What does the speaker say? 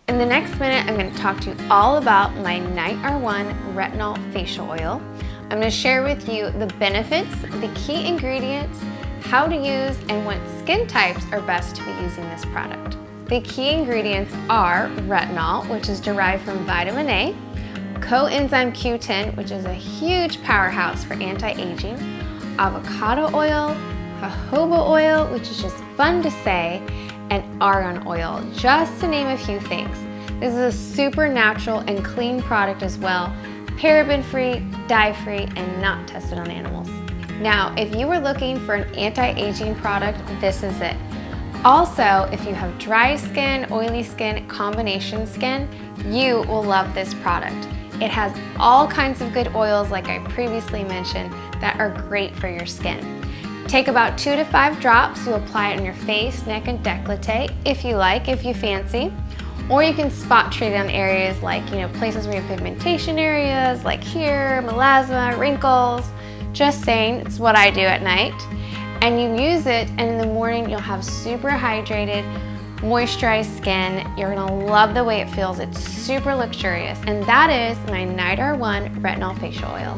In the next minute, I'm going to talk to you all about my Night R1 Retinol Facial Oil. I'm going to share with you the benefits, the key ingredients, how to use, and what skin types are best to be using this product. The key ingredients are retinol, which is derived from vitamin A, coenzyme Q10, which is a huge powerhouse for anti-aging, avocado oil, jojoba oil, which is just fun to say, and argan oil, just to name a few things. This is a super natural and clean product as well, paraben-free, dye-free, and not tested on animals. Now, if you were looking for an anti-aging product, this is it. Also, if you have dry skin, oily skin, combination skin, you will love this product. It has all kinds of good oils, like I previously mentioned, that are great for your skin. Take about 2 to 5 drops. You apply it on your face, neck, and décolleté if you like, if you fancy. Or you can spot treat on areas like, places where you have pigmentation areas, like here, melasma, wrinkles. Just saying, it's what I do at night. And you use it, and in the morning you'll have super hydrated, moisturized skin. You're gonna love the way it feels. It's super luxurious. And that is my Night R1 Retinol Facial Oil.